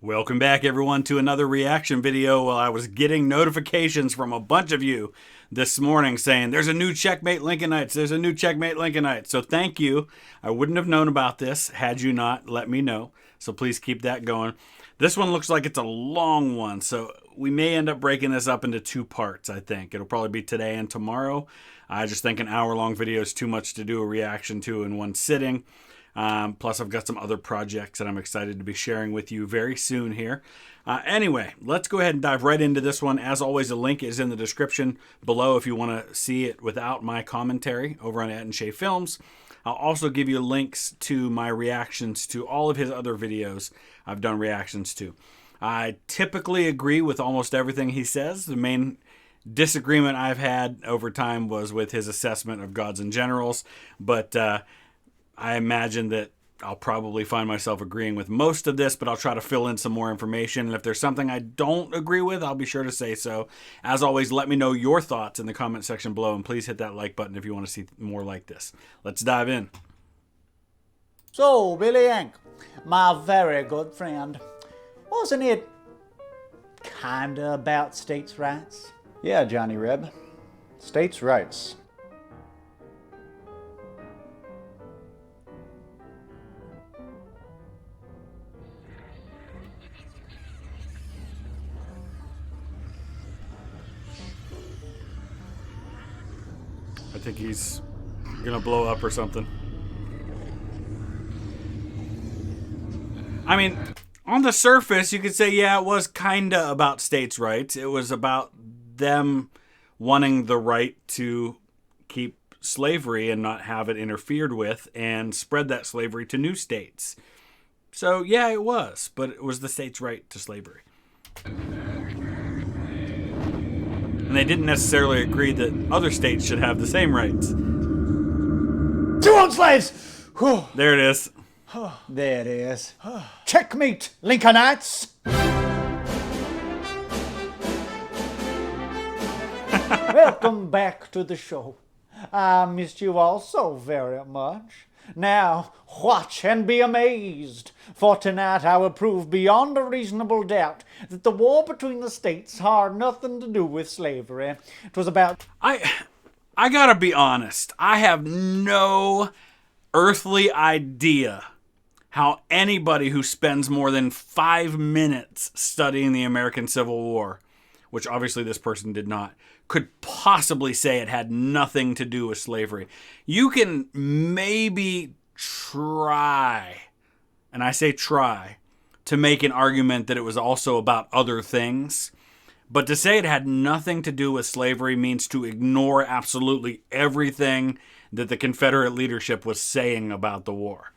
Welcome back, everyone, to another reaction video. Well, I was getting notifications from a bunch of you this morning saying there's a new Checkmate Lincolnites. There's a new Checkmate Lincolnites. So thank you. I wouldn't have known about this had you not let me know. So please keep that going. This one looks like it's a long one, so we may end up breaking this up into two parts, I think. It'll probably be today and tomorrow. I just think an hour-long video is too much to do a reaction to in one sitting. Plus, I've got some other projects that I'm excited to be sharing with you very soon here. Anyway, let's go ahead and dive right into this one. As always, the link is in the description below if you want to see it without my commentary over on Atun-Shei Films. I'll also give you links to my reactions to all of his other videos I've done reactions to. I typically agree with almost everything he says. The main disagreement I've had over time was with his assessment of gods and generals, but I imagine that I'll probably find myself agreeing with most of this, but I'll try to fill in some more information. And if there's something I don't agree with, I'll be sure to say so. As always, let me know your thoughts in the comment section below, and please hit that like button if you want to see more like this. Let's dive in. So, Billy Yank, my very good friend, wasn't it kinda about states' rights? Yeah, Johnny Reb. States' rights. I think he's gonna blow up or something. I mean, on the surface, you could say, yeah, it was kinda about states' rights. It was about them wanting the right to keep slavery and not have it interfered with and spread that slavery to new states. So, yeah, it was, but it was the states' right to slavery. And they didn't necessarily agree that other states should have the same rights. To own slaves! There it is. There it is. Checkmate, Lincolnites! Welcome back to the show. I missed you all so very much. Now, watch and be amazed, for tonight I will prove beyond a reasonable doubt that the war between the states had nothing to do with slavery. It was about... I gotta be honest. I have no earthly idea how anybody who spends more than 5 minutes studying the American Civil War, which obviously this person did not, could possibly say it had nothing to do with slavery. You can maybe try, and I say try, to make an argument that it was also about other things. But to say it had nothing to do with slavery means to ignore absolutely everything that the Confederate leadership was saying about the war.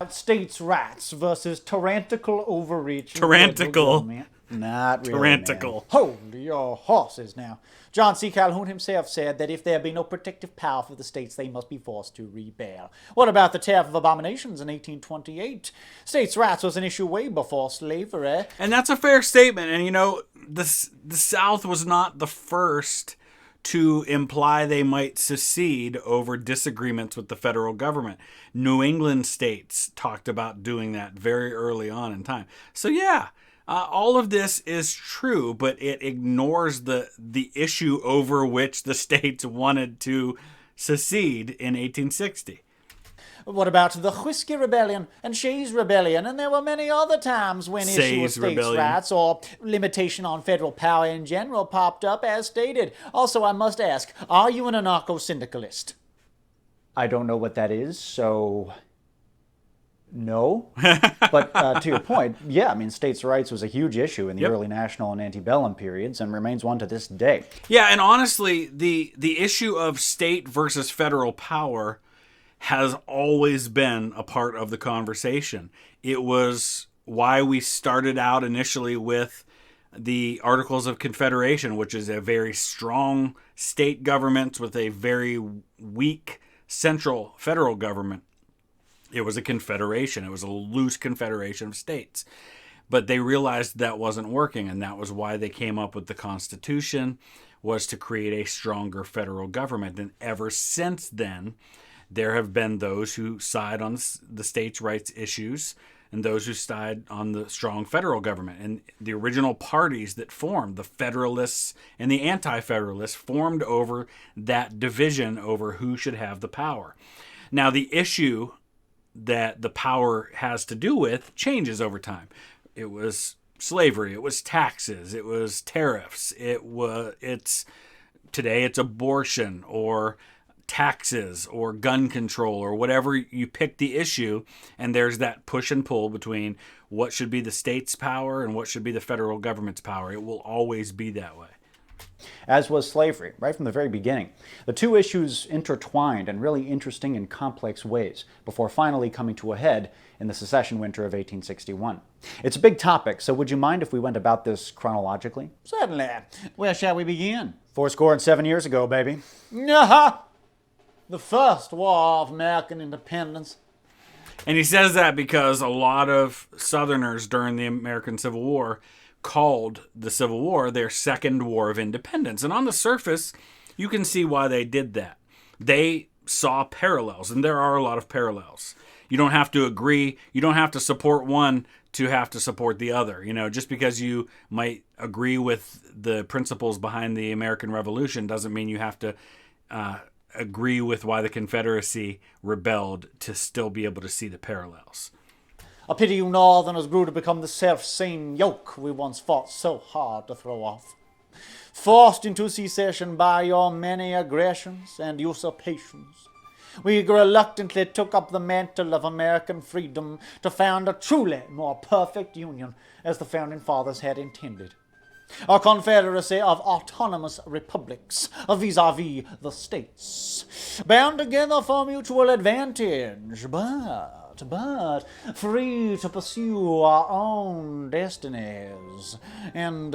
States' rights versus tyrannical overreach. Tyrannical. Not really, Tyrannical. man. Hold your horses now. John C. Calhoun himself said that if there be no protective power for the states, they must be forced to rebel. What about the Tariff of Abominations in 1828? States' rights was an issue way before slavery. And that's a fair statement. And, you know, the South was not the first to imply they might secede over disagreements with the federal government. New England states talked about doing that very early on in time. So, yeah. All of this is true, but it ignores the issue over which the states wanted to secede in 1860. What about the Whiskey Rebellion and Shays Rebellion? And there were many other times when issue of states' rights or limitation on federal power in general popped up as stated. Also, I must ask, are you an anarcho-syndicalist? I don't know what that is, so... no. But to your point, yeah, I mean, states' rights was a huge issue in the early national and antebellum periods and remains one to this day. Yeah, and honestly, the issue of state versus federal power has always been a part of the conversation. It was why we started out initially with the Articles of Confederation, which is a very strong state government with a very weak central federal government. It was a confederation. It was a loose confederation of states. But they realized that wasn't working, and that was why they came up with the Constitution, was to create a stronger federal government. And ever since then, there have been those who side on the states' rights issues and those who side on the strong federal government. And the original parties that formed, the Federalists and the Anti-Federalists, formed over that division over who should have the power. Now, the issue that the power has to do with changes over time. It was slavery, it was taxes, it was tariffs, today it's abortion or taxes or gun control or whatever. You pick the issue, and there's that push and pull between what should be the state's power and what should be the federal government's power. It will always be that way. As was slavery, right from the very beginning. The two issues intertwined in really interesting and complex ways before finally coming to a head in the secession winter of 1861. It's a big topic, so would you mind if we went about this chronologically? Certainly. Where shall we begin? 47 years ago, baby. Aha! The first war of American independence. And he says that because a lot of Southerners during the American Civil War called the Civil War their second war of independence. And on the surface, you can see why they did that. They saw parallels, and there are a lot of parallels. You don't have to agree. You don't have to support one to have to support the other. Just because you might agree with the principles behind the American Revolution doesn't mean you have to agree with why the Confederacy rebelled to still be able to see the parallels. A pity you Northerners grew to become the self-same yoke we once fought so hard to throw off. Forced into secession by your many aggressions and usurpations, we reluctantly took up the mantle of American freedom to found a truly more perfect union as the Founding Fathers had intended. A confederacy of autonomous republics vis-a-vis the states, bound together for mutual advantage, but free to pursue our own destinies and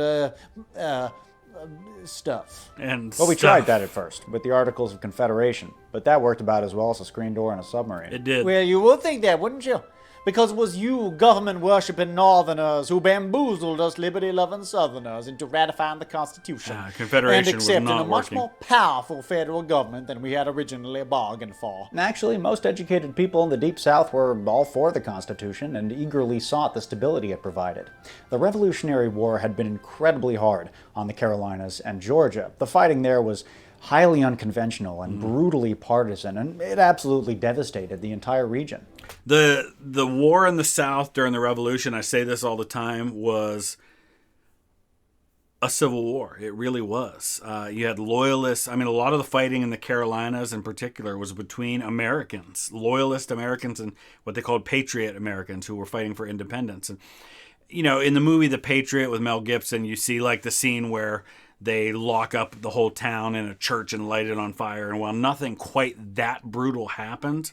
stuff. Well, we tried that at first with the Articles of Confederation, but that worked about as well as a screen door and a submarine. It did. Well, you would think that, wouldn't you? Because it was you government-worshipping Northerners who bamboozled us liberty-loving Southerners into ratifying the Constitution Confederation and accepting was not a much working. more powerful federal government than we had originally bargained for. Actually, most educated people in the Deep South were all for the Constitution and eagerly sought the stability it provided. The Revolutionary War had been incredibly hard on the Carolinas and Georgia. The fighting there was highly unconventional and brutally partisan, and it absolutely devastated the entire region. The war in the South during the Revolution, I say this all the time, was a civil war. It really was. You had loyalists. A lot of the fighting in the Carolinas in particular was between Americans, loyalist Americans, and what they called patriot Americans who were fighting for independence. And, in the movie The Patriot with Mel Gibson, you see like the scene where they lock up the whole town in a church and light it on fire. And while nothing quite that brutal happened,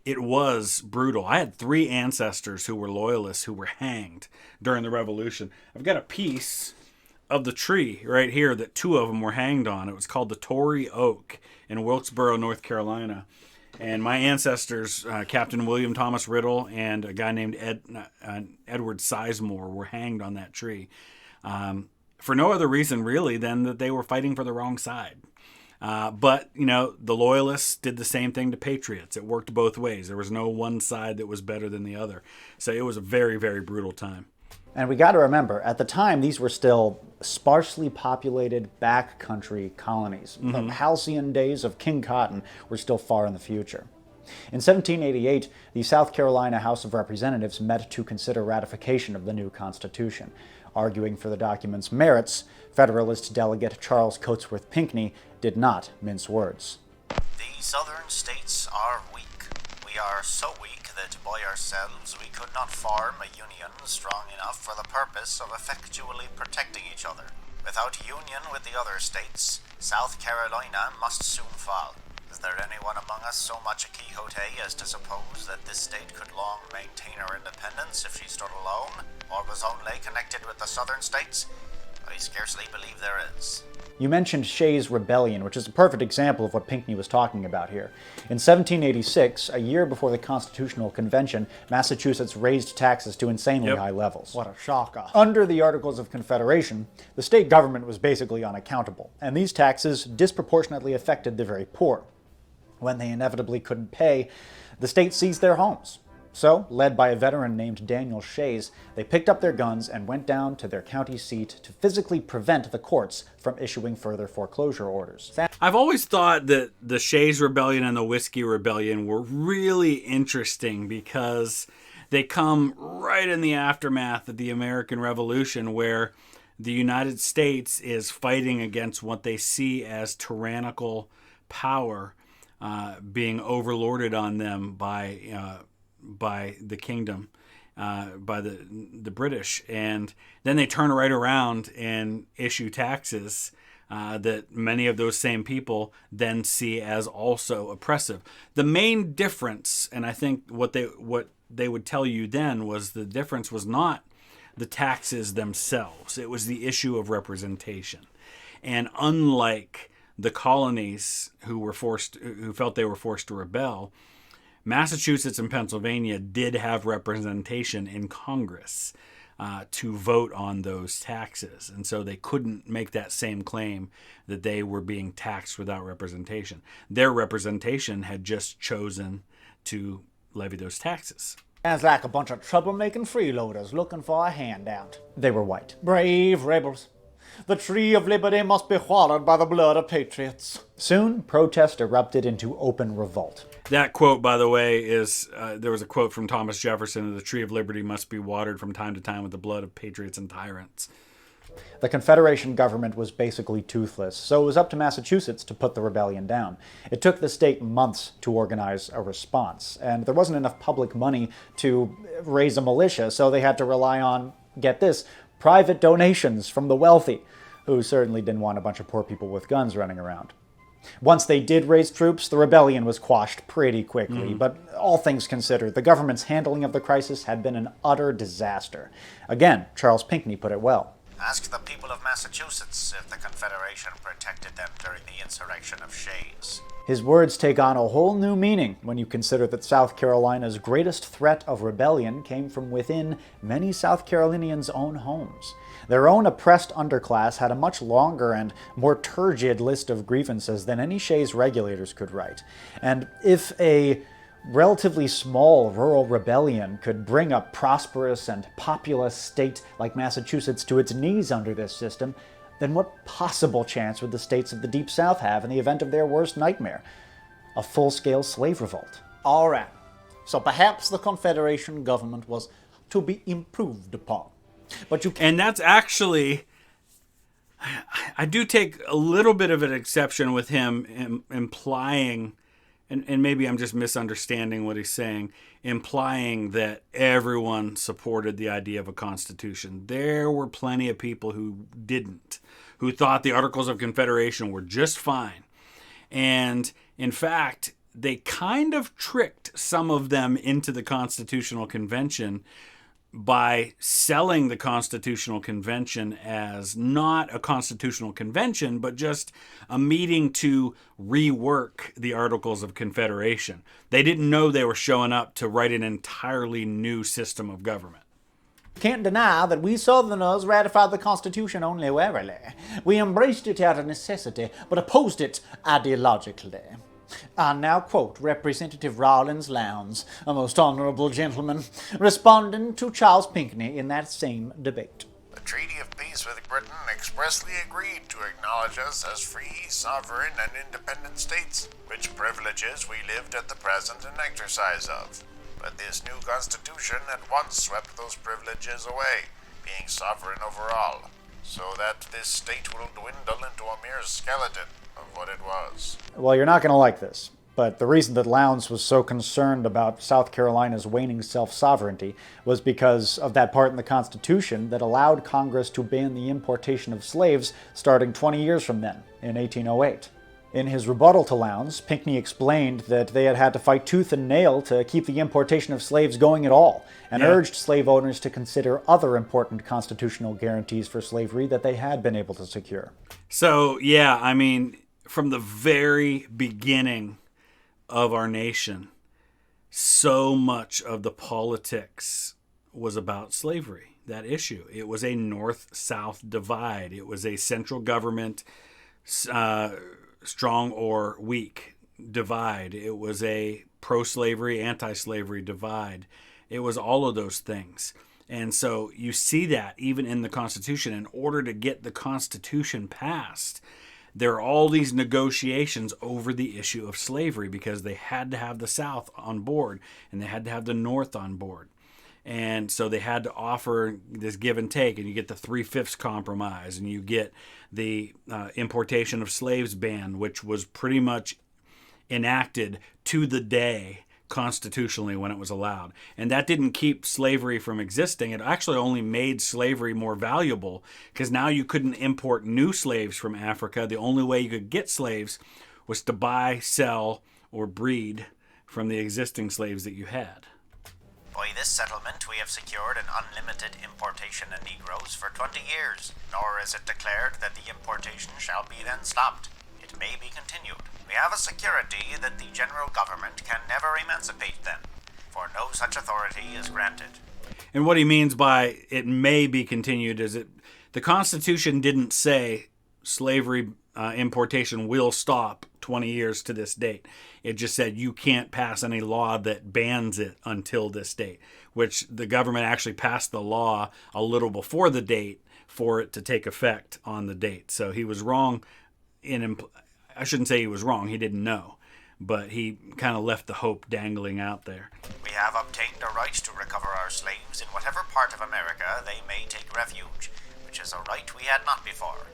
it was brutal. I had 3 ancestors who were loyalists who were hanged during the Revolution. I've got a piece of the tree right here that 2 of them were hanged on. It was called the Tory Oak in Wilkesboro, North Carolina. And my ancestors, Captain William Thomas Riddle and a guy named Edward Sizemore, were hanged on that tree. For no other reason, really, than that they were fighting for the wrong side. But, the Loyalists did the same thing to Patriots. It worked both ways. There was no one side that was better than the other. So it was a very, very brutal time. And we got to remember, at the time, these were still sparsely populated backcountry colonies. The halcyon days of King Cotton were still far in the future. In 1788, the South Carolina House of Representatives met to consider ratification of the new Constitution. Arguing for the document's merits, Federalist delegate Charles Cotesworth Pinckney did not mince words. The southern states are weak. We are so weak that by ourselves we could not form a union strong enough for the purpose of effectually protecting each other. Without union with the other states, South Carolina must soon fall. Is there anyone among us so much a Quixote as to suppose that this state could long maintain her independence if she stood alone, or was only connected with the southern states? I scarcely believe there is. You mentioned Shei's rebellion, which is a perfect example of what Pinckney was talking about here. In 1786, a year before the Constitutional Convention, Massachusetts raised taxes to insanely high levels. What a shocker. Under the Articles of Confederation, the state government was basically unaccountable, and these taxes disproportionately affected the very poor. When they inevitably couldn't pay, the state seized their homes. So, led by a veteran named Daniel Shays, they picked up their guns and went down to their county seat to physically prevent the courts from issuing further foreclosure orders. I've always thought that the Shays Rebellion and the Whiskey Rebellion were really interesting because they come right in the aftermath of the American Revolution, where the United States is fighting against what they see as tyrannical power being overlorded on them by the kingdom, by the British. And then they turn right around and issue taxes that many of those same people then see as also oppressive. The main difference, and I think what they would tell you then, was the difference was not the taxes themselves. It was the issue of representation. And unlike the colonies who felt they were forced to rebel, Massachusetts and Pennsylvania did have representation in Congress to vote on those taxes. And so they couldn't make that same claim that they were being taxed without representation. Their representation had just chosen to levy those taxes. Sounds like a bunch of troublemaking freeloaders looking for a handout. They were white. Brave rebels. The tree of liberty must be watered by the blood of patriots. Soon, protest erupted into open revolt. That quote, by the way, is there was a quote from Thomas Jefferson: "The tree of liberty must be watered from time to time with the blood of patriots and tyrants." The Confederation government was basically toothless, so it was up to Massachusetts to put the rebellion down. It took the state months to organize a response, and there wasn't enough public money to raise a militia, so they had to rely on, get this, private donations from the wealthy, who certainly didn't want a bunch of poor people with guns running around. Once they did raise troops, the rebellion was quashed pretty quickly, but all things considered, the government's handling of the crisis had been an utter disaster. Again, Charles Pinckney put it well. Ask the people of Massachusetts if the Confederation protected them during the insurrection of Shays. His words take on a whole new meaning when you consider that South Carolina's greatest threat of rebellion came from within many South Carolinians' own homes. Their own oppressed underclass had a much longer and more turgid list of grievances than any Shays regulators could write. And if a relatively small rural rebellion could bring a prosperous and populous state like Massachusetts to its knees under this system, then what possible chance would the states of the Deep South have in the event of their worst nightmare? A full-scale slave revolt. All right. So perhaps the Confederation government was to be improved upon. But you can't. And that's actually, I do take a little bit of an exception with him implying, and maybe I'm just misunderstanding what he's saying, implying that everyone supported the idea of a constitution. There were plenty of people who didn't, who thought the Articles of Confederation were just fine. And in fact, they kind of tricked some of them into the Constitutional Convention by selling the Constitutional Convention as not a constitutional convention, but just a meeting to rework the Articles of Confederation. They didn't know they were showing up to write an entirely new system of government. Can't deny that we Southerners ratified the Constitution only warily. We embraced it out of necessity, but opposed it ideologically. I now quote Representative Rawlins Lowndes, a most honorable gentleman, responding to Charles Pinckney in that same debate. The Treaty of Peace with Britain expressly agreed to acknowledge us as free, sovereign, and independent states, which privileges we lived at the present in exercise of. But this new Constitution at once swept those privileges away, being sovereign over all, so that this state will dwindle into a mere skeleton of what it was. Well, you're not going to like this, but the reason that Lowndes was so concerned about South Carolina's waning self-sovereignty was because of that part in the Constitution that allowed Congress to ban the importation of slaves starting 20 years from then, in 1808. In his rebuttal to Lowndes, Pinckney explained that they had had to fight tooth and nail to keep the importation of slaves going at all, and urged slave owners to consider other important constitutional guarantees for slavery that they had been able to secure. So, yeah, I mean, from the very beginning of our nation, so much of the politics was about slavery, that issue. It was a north-south divide. It was a central government, strong or weak, divide. It was a pro-slavery, anti-slavery divide. It was all of those things. And so you see that even in the Constitution. In order to get the Constitution passed, there are all these negotiations over the issue of slavery because they had to have the South on board and they had to have the North on board. And so they had to offer this give and take, and you get the 3/5 compromise, and you get the importation of slaves ban, which was pretty much enacted to the day constitutionally when it was allowed. And that didn't keep slavery from existing. It actually only made slavery more valuable because now you couldn't import new slaves from Africa. The only way you could get slaves was to buy, sell, or breed from the existing slaves that you had. By this settlement, we have secured an unlimited importation of Negroes for 20 years, nor is it declared that the importation shall be then stopped. It may be continued. We have a security that the general government can never emancipate them, for no such authority is granted. And what he means by it may be continued is the Constitution didn't say slavery importation will stop 20 years to this date. It just said you can't pass any law that bans it until this date, which the government actually passed the law a little before the date for it to take effect on the date. So he was wrong I shouldn't say he was wrong, he didn't know, but he kind of left the hope dangling out there. We have obtained a right to recover our slaves in whatever part of America they may take refuge, which is a right we had not before.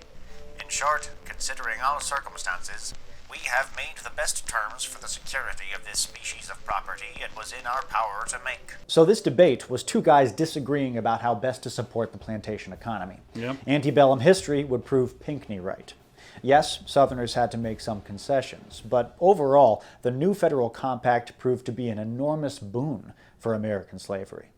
In short, considering all circumstances, we have made the best terms for the security of this species of property it was in our power to make. So this debate was two guys disagreeing about how best to support the plantation economy. Yep. Antebellum history would prove Pinckney right. Yes, Southerners had to make some concessions, but overall, the new federal compact proved to be an enormous boon for American slavery.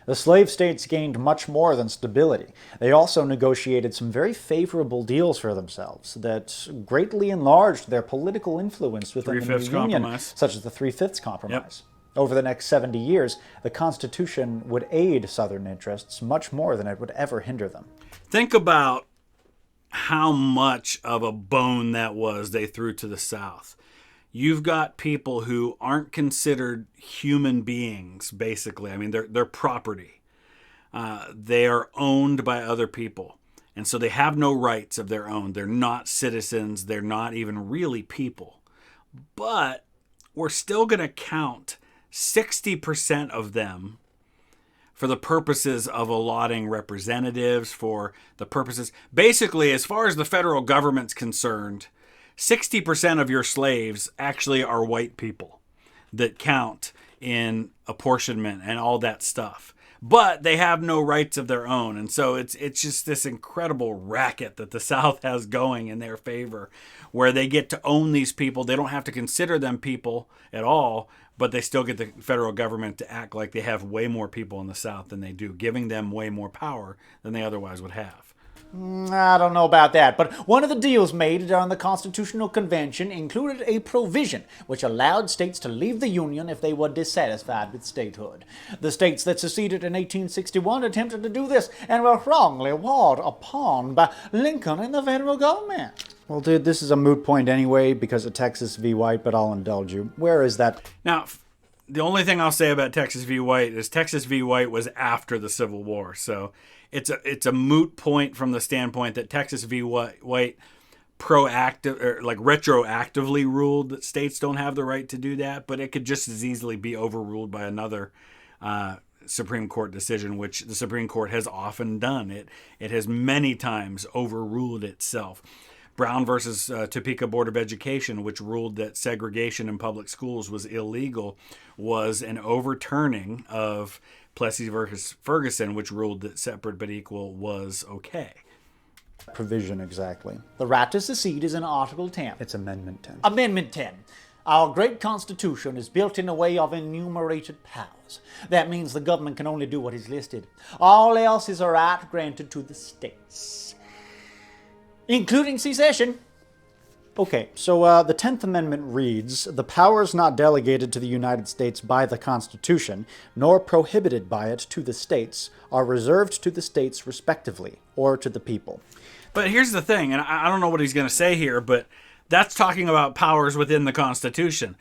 The slave states gained much more than stability. They also negotiated some very favorable deals for themselves that greatly enlarged their political influence within the new Union, such as the 3/5 Compromise. Yep. Over the next 70 years, the Constitution would aid Southern interests much more than it would ever hinder them. Think about how much of a bone that was they threw to the South. You've got people who aren't considered human beings, basically. I mean, they're property. They are owned by other people. And so they have no rights of their own. They're not citizens. They're not even really people. But we're still going to count 60% of them for the purposes of allotting representatives, for the purposes... Basically, as far as the federal government's concerned, 60% of your slaves actually are white people that count in apportionment and all that stuff. But they have no rights of their own. And so it's just this incredible racket that the South has going in their favor, where they get to own these people. They don't have to consider them people at all, but they still get the federal government to act like they have way more people in the South than they do, giving them way more power than they otherwise would have. I don't know about that, but one of the deals made during the Constitutional Convention included a provision which allowed states to leave the Union if they were dissatisfied with statehood. The states that seceded in 1861 attempted to do this and were wrongly warred upon by Lincoln and the federal government. Well, dude, this is a moot point anyway because of Texas v. White, but I'll indulge you. Where is that? Now, the only thing I'll say about Texas v. White is Texas v. White was after the Civil War, so it's a moot point from the standpoint that Texas v. White retroactively ruled that states don't have the right to do that, but it could just as easily be overruled by another Supreme Court decision, which the Supreme Court has often done. It has many times overruled itself. Brown versus Topeka Board of Education, which ruled that segregation in public schools was illegal, was an overturning of Plessy versus Ferguson, which ruled that separate but equal was okay. Provision exactly. The right to secede is in Article 10. It's Amendment 10. Amendment 10. Our great Constitution is built in a way of enumerated powers. That means the government can only do what is listed. All else is a right granted to the states, including secession. Okay, so the 10th Amendment reads, "The powers not delegated to the United States by the Constitution, nor prohibited by it to the states, are reserved to the states respectively, or to the people." But here's the thing, and I don't know what he's going to say here, but That's talking about powers within the Constitution.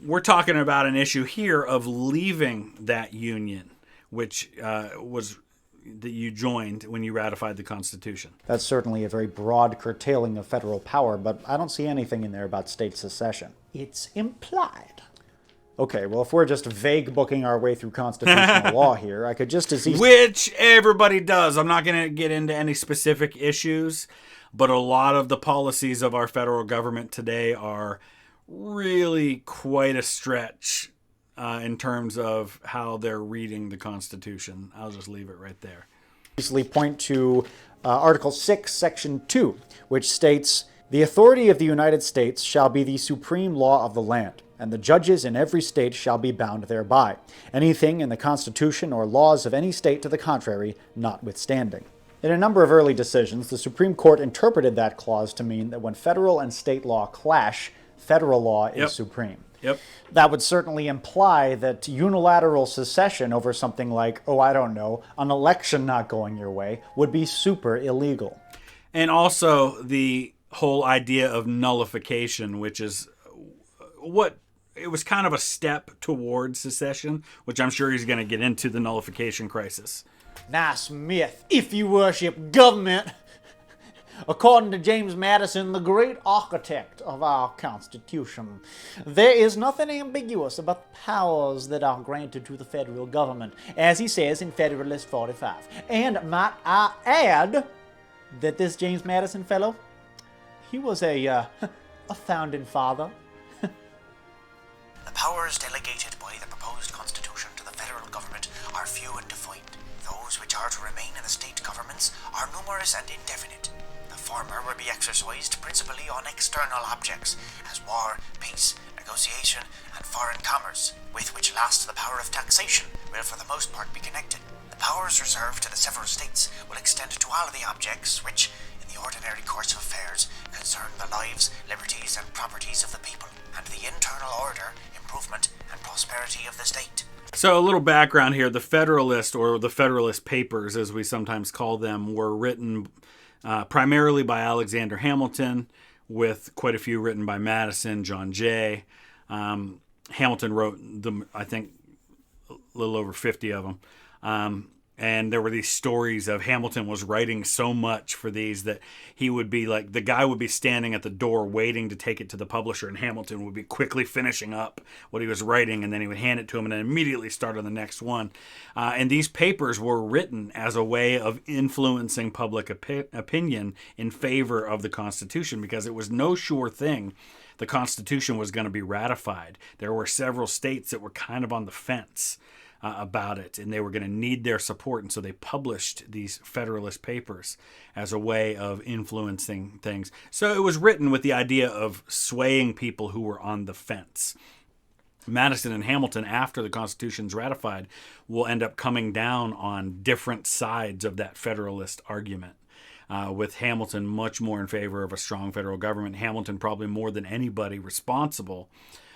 We're talking about an issue here of leaving that union, which was that you joined when you ratified the Constitution. That's certainly a very broad curtailing of federal power, but I don't see anything in there about state secession. It's implied. Okay, well, if we're just vague booking our way through constitutional law here, I could just as easily... Which everybody does. I'm not going to get into any specific issues, but a lot of the policies of our federal government today are really quite a stretch in terms of how they're reading the Constitution. I'll just leave it right there. Easily point to Article 6, Section 2, which states, "The authority of the United States shall be the supreme law of the land, and the judges in every state shall be bound thereby. Anything in the Constitution or laws of any state to the contrary notwithstanding." In a number of early decisions, the Supreme Court interpreted that clause to mean that when federal and state law clash, federal law is supreme. Yep. That would certainly imply that unilateral secession over something like, an election not going your way would be super illegal. And also the whole idea of nullification, which is what it was kind of a step towards secession, which I'm sure he's going to get into the nullification crisis. Nice myth, if you worship government. According to James Madison, the great architect of our Constitution, there is nothing ambiguous about the powers that are granted to the federal government, as he says in Federalist 45. And might I add that this James Madison fellow, he was a founding father. The powers delegated by the proposed Constitution to the federal government are few and defined. Those which are to remain in the state governments are numerous and indefinite. The former will be exercised principally on external objects, as war, peace, negotiation, and foreign commerce, with which last the power of taxation will for the most part be connected. The powers reserved to the several states will extend to all of the objects which, in the ordinary course of affairs, concern the lives, liberties, and properties of the people, and the internal order, improvement, and prosperity of the state. So a little background here. The Federalist, or the Federalist Papers, as we sometimes call them, were written primarily by Alexander Hamilton, with quite a few written by Madison, John Jay. Hamilton wrote them, I think, a little over 50 of them. And there were these stories of Hamilton was writing so much for these that he would be like, the guy would be standing at the door waiting to take it to the publisher, and Hamilton would be quickly finishing up what he was writing, and then he would hand it to him and then immediately start on the next one. And these papers were written as a way of influencing public opinion in favor of the Constitution, because it was no sure thing the Constitution was going to be ratified. There were several states that were kind of on the fence about it, and they were going to need their support, and so they published these Federalist Papers as a way of influencing things. So it was written with the idea of swaying people who were on the fence. Madison and Hamilton, after the Constitution's ratified, will end up coming down on different sides of that Federalist argument. With Hamilton much more in favor of a strong federal government. Hamilton probably more than anybody responsible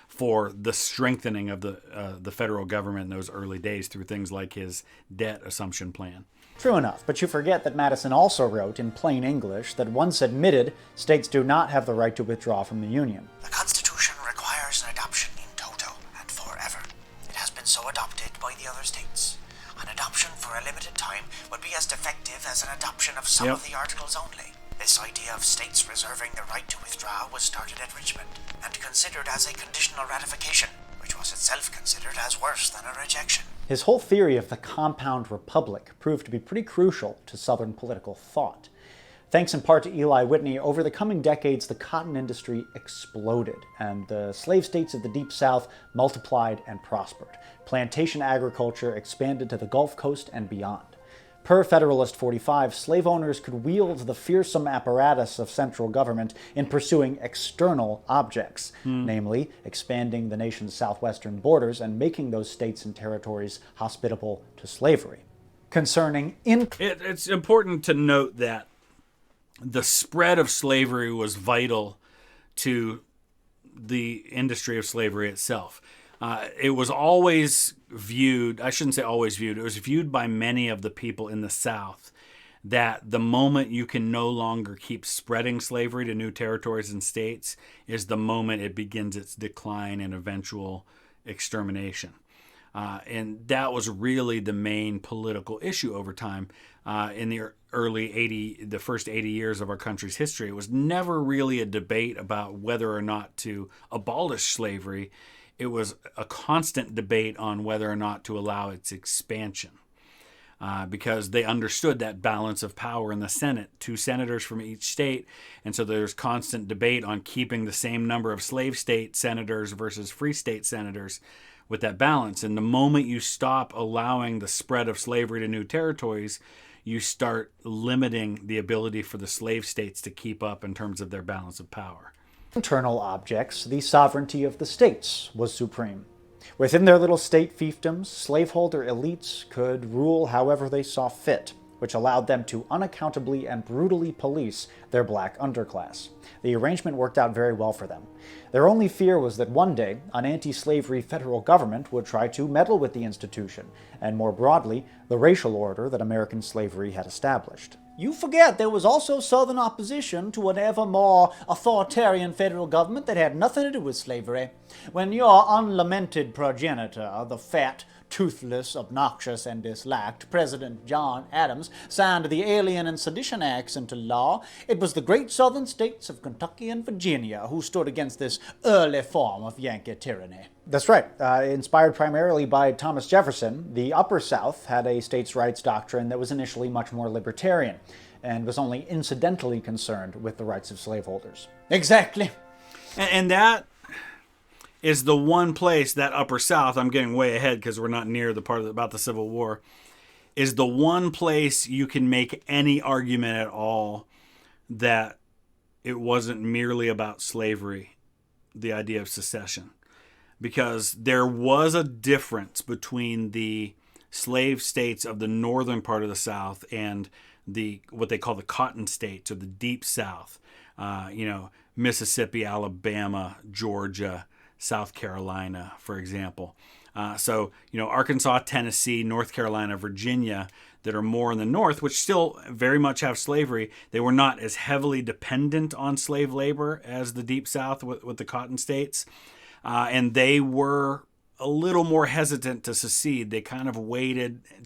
for the strengthening of the federal government in those early days through things like his debt assumption plan. True enough, but you forget that Madison also wrote in plain English that once admitted, states do not have the right to withdraw from the Union. The Constitution requires an adoption in toto and forever. It has been so adopted by the other states. An adoption for a limited time would be as defective as an adoption of some of the articles only. This idea of states reserving the right to withdraw was started at Richmond and considered as a conditional ratification, which was itself considered as worse than a rejection. His whole theory of the compound republic proved to be pretty crucial to Southern political thought. Thanks in part to Eli Whitney, over the coming decades, the cotton industry exploded, and the slave states of the Deep South multiplied and prospered. Plantation agriculture expanded to the Gulf Coast and beyond. Per Federalist 45, slave owners could wield the fearsome apparatus of central government in pursuing external objects, namely expanding the nation's southwestern borders and making those states and territories hospitable to slavery. It's important to note that the spread of slavery was vital to the industry of slavery itself. It was always viewed, I shouldn't say always viewed, it was viewed by many of the people in the South that the moment you can no longer keep spreading slavery to new territories and states is the moment it begins its decline and eventual extermination. And that was really the main political issue over time in the first 80 years of our country's history. It was never really a debate about whether or not to abolish slavery. It was a constant debate on whether or not to allow its expansion. Because they understood that balance of power in the Senate, 2 senators from each state, and so there's constant debate on keeping the same number of slave state senators versus free state senators with that balance. And the moment you stop allowing the spread of slavery to new territories, you start limiting the ability for the slave states to keep up in terms of their balance of power. Internal objects, the sovereignty of the states was supreme. Within their little state fiefdoms, slaveholder elites could rule however they saw fit, which allowed them to unaccountably and brutally police their black underclass. The arrangement worked out very well for them. Their only fear was that one day an anti-slavery federal government would try to meddle with the institution, and more broadly, the racial order that American slavery had established. You forget there was also Southern opposition to an ever more authoritarian federal government that had nothing to do with slavery. When your unlamented progenitor, the fat, toothless, obnoxious, and disliked President John Adams, signed the Alien and Sedition Acts into law, it was the great southern states of Kentucky and Virginia who stood against this early form of Yankee tyranny. That's right. Inspired primarily by Thomas Jefferson, the Upper South had a states' rights doctrine that was initially much more libertarian and was only incidentally concerned with the rights of slaveholders. Exactly. And that is the one place, that Upper South, I'm getting way ahead because we're not near the part about the Civil War, is the one place you can make any argument at all that it wasn't merely about slavery, the idea of secession. Because there was a difference between the slave states of the northern part of the South and what they call the cotton states, or the deep South. Mississippi, Alabama, Georgia, South Carolina, for example. Arkansas, Tennessee, North Carolina, Virginia, that are more in the north, which still very much have slavery. They were not as heavily dependent on slave labor as the deep South with the cotton states. And they were a little more hesitant to secede. They kind of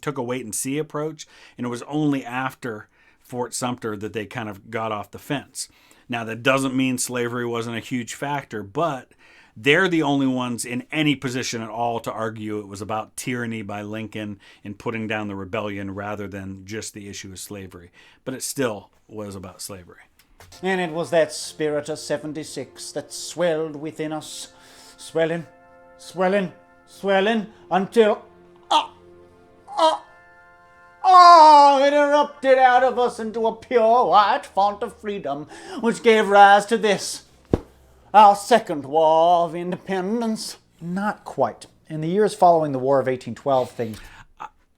took a wait and see approach. And it was only after Fort Sumter that they kind of got off the fence. Now, that doesn't mean slavery wasn't a huge factor, but they're the only ones in any position at all to argue it was about tyranny by Lincoln in putting down the rebellion rather than just the issue of slavery. But it still was about slavery. And it was that spirit of 76 that swelled within us, swelling, until it erupted out of us into a pure white font of freedom, which gave rise to this, our second war of independence. Not quite. In the years following the War of 1812, things...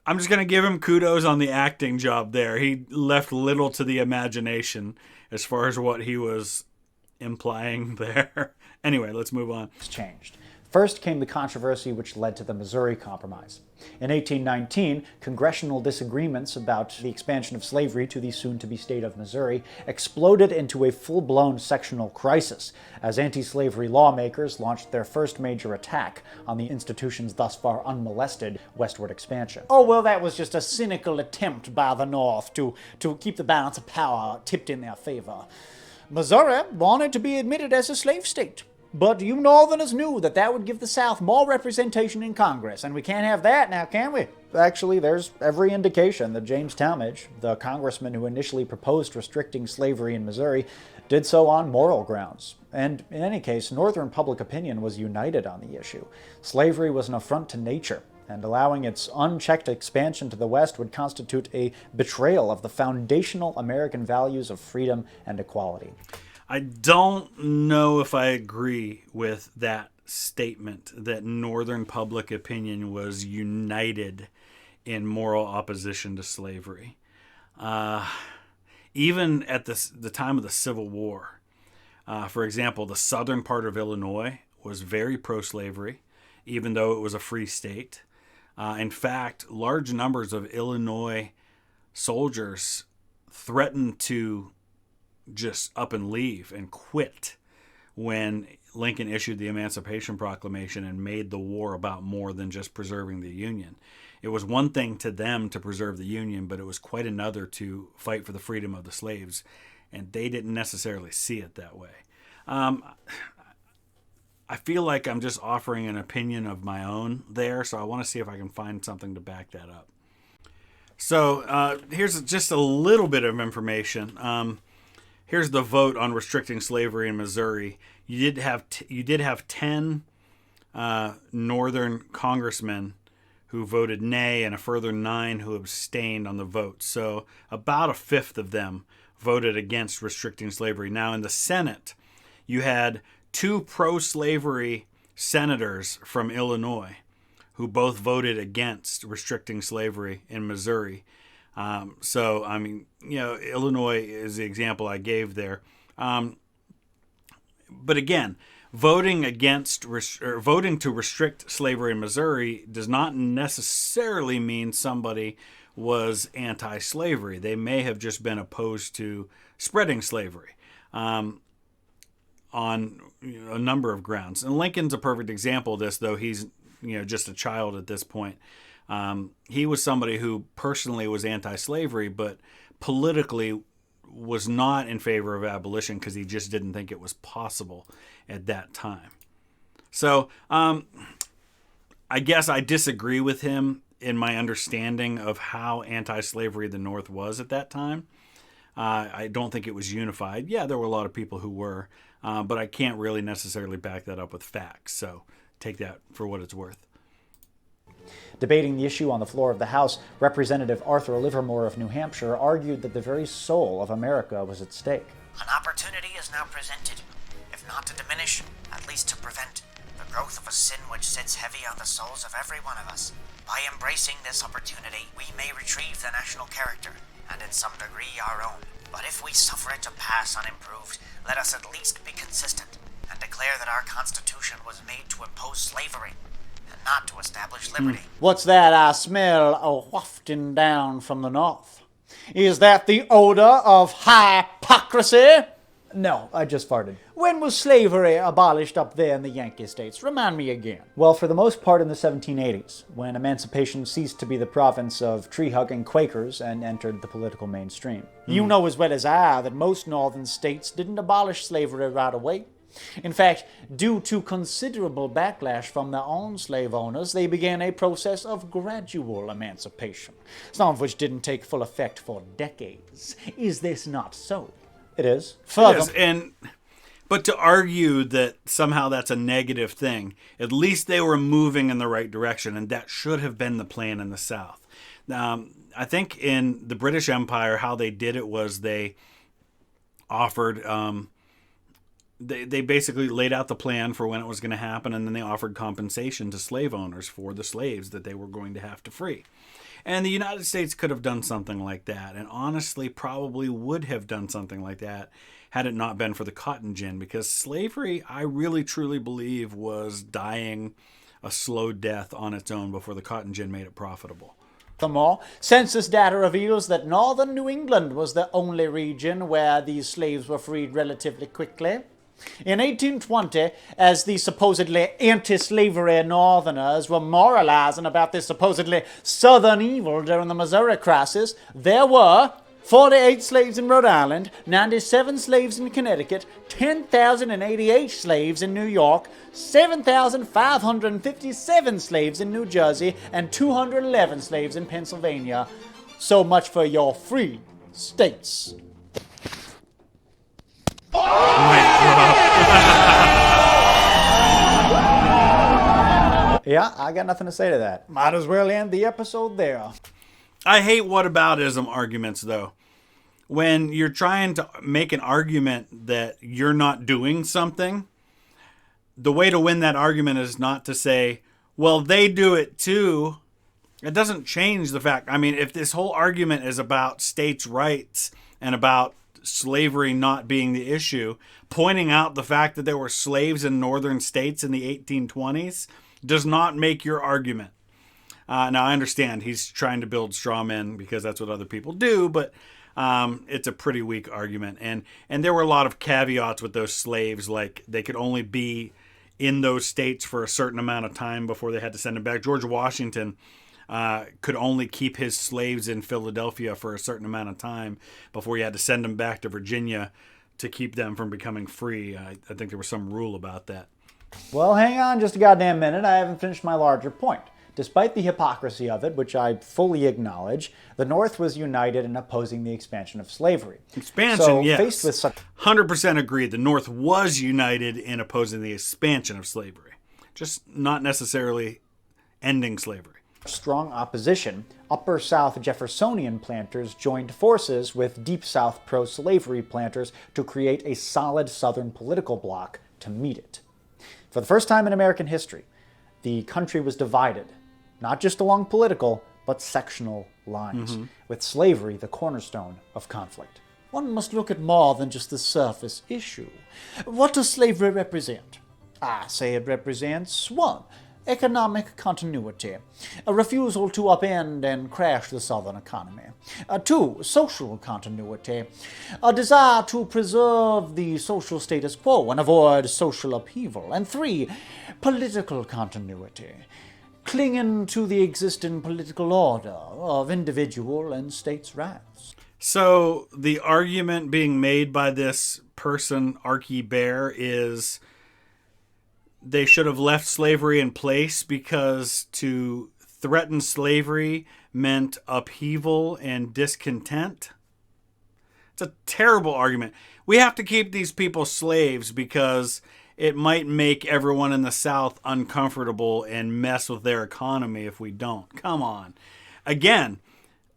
I'm just going to give him kudos on the acting job there. He left little to the imagination as far as what he was implying there. Anyway, let's move on. Changed. First came the controversy which led to the Missouri Compromise. In 1819, congressional disagreements about the expansion of slavery to the soon-to-be state of Missouri exploded into a full-blown sectional crisis as anti-slavery lawmakers launched their first major attack on the institution's thus far unmolested westward expansion. Oh, well, that was just a cynical attempt by the North to keep the balance of power tipped in their favor. Missouri wanted to be admitted as a slave state. But you Northerners knew that would give the South more representation in Congress, and we can't have that now, can we? Actually, there's every indication that James Talmadge, the congressman who initially proposed restricting slavery in Missouri, did so on moral grounds. And in any case, Northern public opinion was united on the issue. Slavery was an affront to nature, and allowing its unchecked expansion to the West would constitute a betrayal of the foundational American values of freedom and equality. I don't know if I agree with that statement that Northern public opinion was united in moral opposition to slavery. Even at the time of the Civil War, for example, the southern part of Illinois was very pro-slavery, even though it was a free state. In fact, large numbers of Illinois soldiers threatened to just up and leave and quit when Lincoln issued the Emancipation Proclamation and made the war about more than just preserving the Union. It was one thing to them to preserve the Union, but it was quite another to fight for the freedom of the slaves, and they didn't necessarily see it that way. I feel like I'm just offering an opinion of my own there, so I want to see if I can find something to back that up. So here's just a little bit of information. Here's the vote on restricting slavery in Missouri. You did have 10 northern congressmen who voted nay, and a further 9 who abstained on the vote. So about a fifth of them voted against restricting slavery. Now in the Senate, you had 2 pro-slavery senators from Illinois who both voted against restricting slavery in Missouri. So, I mean, Illinois is the example I gave there. But again, voting to restrict slavery in Missouri does not necessarily mean somebody was anti-slavery. They may have just been opposed to spreading slavery on a number of grounds. And Lincoln's a perfect example of this, though he's just a child at this point. He was somebody who personally was anti-slavery, but politically was not in favor of abolition because he just didn't think it was possible at that time. So I guess I disagree with him in my understanding of how anti-slavery the North was at that time. I don't think it was unified. Yeah, there were a lot of people who were, but I can't really necessarily back that up with facts. So take that for what it's worth. Debating the issue on the floor of the House, Representative Arthur Livermore of New Hampshire argued that the very soul of America was at stake. An opportunity is now presented, if not to diminish, at least to prevent, the growth of a sin which sits heavy on the souls of every one of us. By embracing this opportunity, we may retrieve the national character, and in some degree our own. But if we suffer it to pass unimproved, let us at least be consistent, and declare that our Constitution was made to impose slavery, and not to establish liberty. What's that I smell wafting down from the north? Is that the odor of hypocrisy? No, I just farted. When was slavery abolished up there in the Yankee states? Remind me again. Well, for the most part in the 1780s, when emancipation ceased to be the province of tree-hugging Quakers and entered the political mainstream. You know as well as I that most northern states didn't abolish slavery right away. In fact, due to considerable backlash from their own slave owners, they began a process of gradual emancipation, some of which didn't take full effect for decades. Is this not so? It is. Further, But to argue that somehow that's a negative thing, at least they were moving in the right direction, and that should have been the plan in the South. I think in the British Empire, how they did it was they offered... They basically laid out the plan for when it was going to happen, and then they offered compensation to slave owners for the slaves that they were going to have to free. And the United States could have done something like that, and honestly probably would have done something like that had it not been for the cotton gin, because slavery, I really truly believe, was dying a slow death on its own before the cotton gin made it profitable. Furthermore, census data reveals that northern New England was the only region where these slaves were freed relatively quickly. In 1820, as the supposedly anti-slavery Northerners were moralizing about this supposedly Southern evil during the Missouri crisis, there were 48 slaves in Rhode Island, 97 slaves in Connecticut, 10,088 slaves in New York, 7,557 slaves in New Jersey, and 211 slaves in Pennsylvania. So much for your free states. Yeah, I got nothing to say to that. Might as well end the episode there. I hate whataboutism arguments, though. When you're trying to make an argument that you're not doing something, the way to win that argument is not to say, well, they do it too. It doesn't change the fact. I mean, if this whole argument is about states' rights and about slavery not being the issue, pointing out the fact that there were slaves in northern states in the 1820s does not make your argument. Now, I understand he's trying to build straw men because that's what other people do, but It's a pretty weak argument. And there were a lot of caveats with those slaves, like they could only be in those states for a certain amount of time before they had to send them back. George Washington could only keep his slaves in Philadelphia for a certain amount of time before he had to send them back to Virginia to keep them from becoming free. I think there was some rule about that. Well, hang on just a goddamn minute. I haven't finished my larger point. Despite the hypocrisy of it, which I fully acknowledge, the North was united in opposing the expansion of slavery. Expansion, yes. Faced with such 100% agreed. The North was united in opposing the expansion of slavery, just not necessarily ending slavery. strong opposition, Upper South Jeffersonian planters joined forces with Deep South pro-slavery planters to create a solid Southern political bloc to meet it. For the first time in American history, the country was divided, not just along political, but sectional lines, with slavery the cornerstone of conflict. One must look at more than just the surface issue. What does slavery represent? I say it represents 1. Economic continuity, a refusal to upend and crash the Southern economy. 2. Social continuity, a desire to preserve the social status quo and avoid social upheaval. And 3. Political continuity, clinging to the existing political order of individual and states' rights. So the argument being made by this person, Archie Bear, is they should have left slavery in place because to threaten slavery meant upheaval and discontent. It's a terrible argument. We have to keep these people slaves because it might make everyone in the South uncomfortable and mess with their economy if we don't. Come on. Again,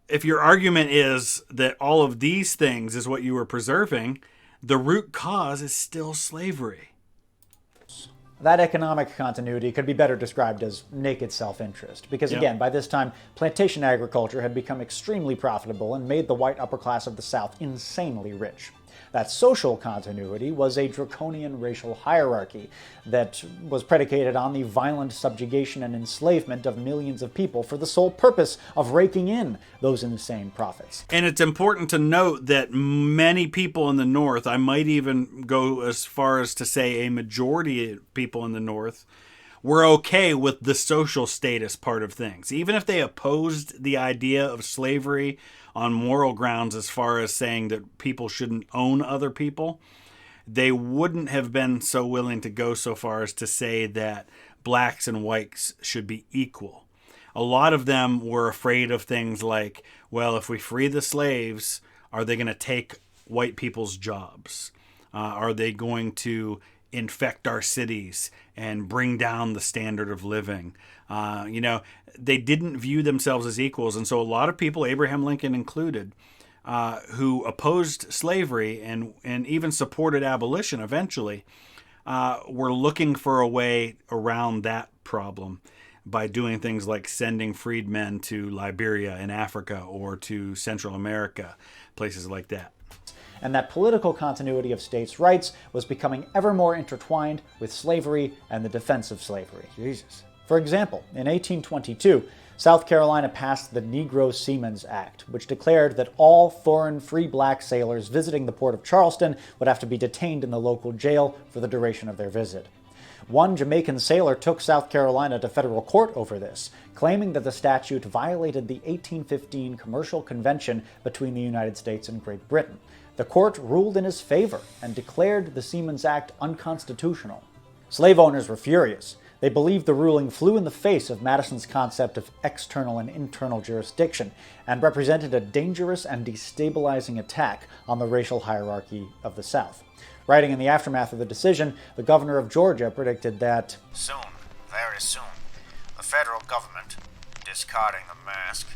if your argument is that all of these things is what you were preserving, the root cause is still slavery. That economic continuity could be better described as naked self-interest, because again, by this time, plantation agriculture had become extremely profitable and made the white upper class of the South insanely rich. That social continuity was a draconian racial hierarchy that was predicated on the violent subjugation and enslavement of millions of people for the sole purpose of raking in those insane profits. And it's important to note that many people in the North, I might even go as far as to say a majority of people in the North, were okay with the social status part of things. Even if they opposed the idea of slavery on moral grounds as far as saying that people shouldn't own other people, they wouldn't have been so willing to go so far as to say that blacks and whites should be equal. A lot of them were afraid of things like, well, if we free the slaves, are they going to take white people's jobs? Are they going to infect our cities and bring down the standard of living? They didn't view themselves as equals. And so a lot of people, Abraham Lincoln included, who opposed slavery and even supported abolition eventually, were looking for a way around that problem by doing things like sending freedmen to Liberia in Africa or to Central America, places like that. And that political continuity of states' rights was becoming ever more intertwined with slavery and the defense of slavery. Jesus. For example, in 1822, South Carolina passed the Negro Seamen's Act, which declared that all foreign free black sailors visiting the port of Charleston would have to be detained in the local jail for the duration of their visit. One Jamaican sailor took South Carolina to federal court over this, claiming that the statute violated the 1815 Commercial Convention between the United States and Great Britain. The court ruled in his favor and declared the Seamen's Act unconstitutional. Slave owners were furious. They believed the ruling flew in the face of Madison's concept of external and internal jurisdiction and represented a dangerous and destabilizing attack on the racial hierarchy of the South. Writing in the aftermath of the decision, the governor of Georgia predicted that soon, very soon, the federal government, discarding the mask,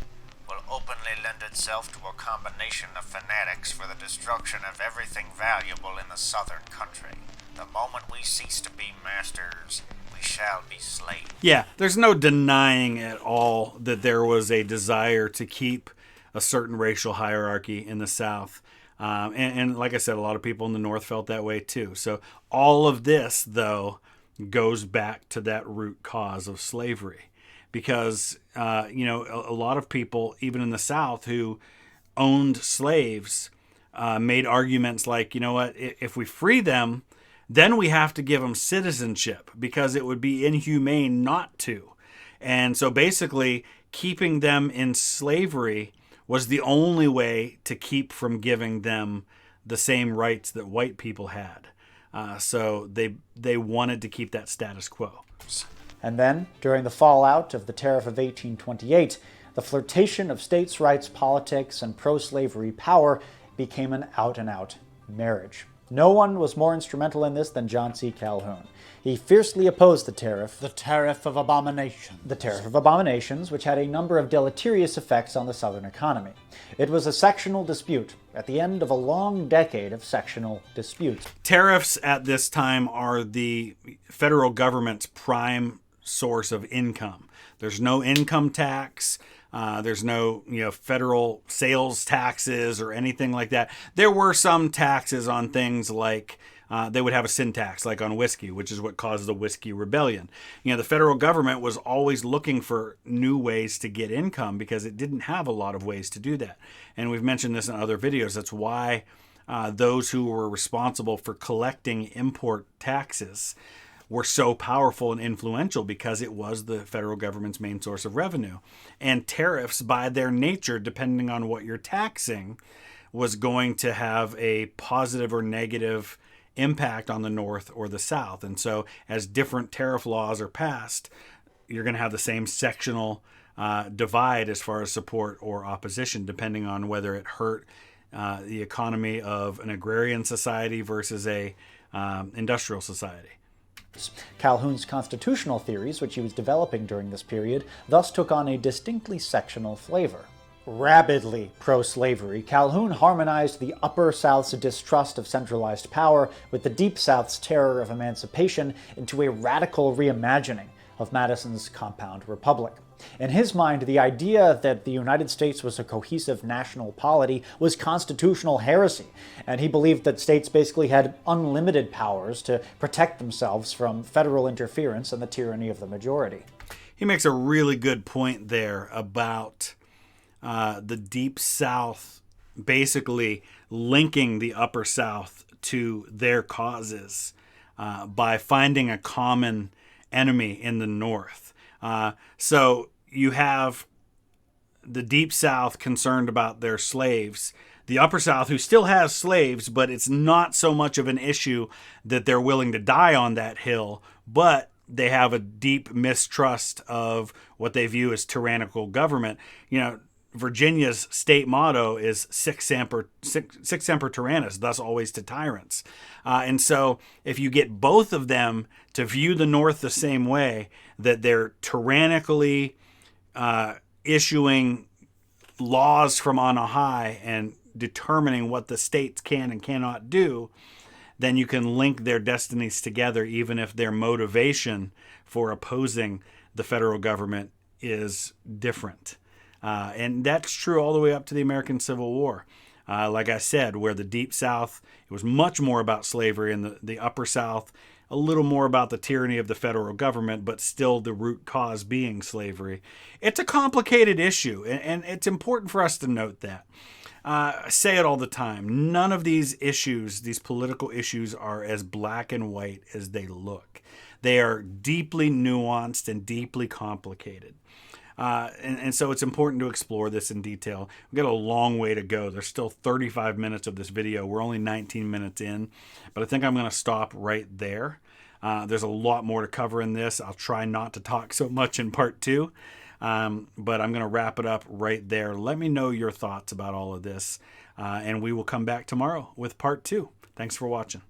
will openly lend itself to a combination of fanatics for the destruction of everything valuable in the southern country. The moment we cease to be masters, we shall be slaves. Yeah, there's no denying at all that there was a desire to keep a certain racial hierarchy in the South. And like I said, a lot of people in the North felt that way too. So all of this, though, goes back to that root cause of slavery. Because, a lot of people, even in the South, who owned slaves made arguments like, you know what, if we free them, then we have to give them citizenship because it would be inhumane not to. And so basically, keeping them in slavery was the only way to keep from giving them the same rights that white people had. So they wanted to keep that status quo. And then, during the fallout of the Tariff of 1828, the flirtation of states' rights politics and pro-slavery power became an out-and-out marriage. No one was more instrumental in this than John C. Calhoun. He fiercely opposed the tariff. The Tariff of Abominations. The Tariff of Abominations, which had a number of deleterious effects on the Southern economy. It was a sectional dispute at the end of a long decade of sectional disputes. Tariffs at this time are the federal government's prime source of income. There's no income tax. There's no, federal sales taxes or anything like that. There were some taxes on things like they would have a sin tax, like on whiskey, which is what caused the Whiskey Rebellion. The federal government was always looking for new ways to get income because it didn't have a lot of ways to do that. And we've mentioned this in other videos. That's why those who were responsible for collecting import taxes were so powerful and influential because it was the federal government's main source of revenue. And tariffs, by their nature, depending on what you're taxing, was going to have a positive or negative impact on the North or the South. And so as different tariff laws are passed, you're going to have the same sectional divide as far as support or opposition, depending on whether it hurt the economy of an agrarian society versus a industrial society. Calhoun's constitutional theories, which he was developing during this period, thus took on a distinctly sectional flavor. Rabidly pro-slavery, Calhoun harmonized the Upper South's distrust of centralized power with the Deep South's terror of emancipation into a radical reimagining of Madison's compound republic. In his mind, the idea that the United States was a cohesive national polity was constitutional heresy, and he believed that states basically had unlimited powers to protect themselves from federal interference and the tyranny of the majority. He makes a really good point there about the Deep South basically linking the Upper South to their causes by finding a common enemy in the North. So you have the Deep South concerned about their slaves, the Upper South who still has slaves, but it's not so much of an issue that they're willing to die on that hill, but they have a deep mistrust of what they view as tyrannical government. Virginia's state motto is Sic Semper Tyrannis, thus always to tyrants. And so if you get both of them to view the North the same way, that they're tyrannically issuing laws from on high and determining what the states can and cannot do, then you can link their destinies together, even if their motivation for opposing the federal government is different. And that's true all the way up to the American Civil War. Like I said, where the Deep South, it was much more about slavery, and the Upper South, a little more about the tyranny of the federal government, but still the root cause being slavery. It's a complicated issue, and it's important for us to note that. I say it all the time. None of these issues, these political issues, are as black and white as they look. They are deeply nuanced and deeply complicated. And so it's important to explore this in detail. We've got a long way to go. There's still 35 minutes of this video. We're only 19 minutes in, but I think I'm going to stop right there. There's a lot more to cover in this. I'll try not to talk so much in part 2, but I'm going to wrap it up right there. Let me know your thoughts about all of this, and we will come back tomorrow with part 2. Thanks for watching.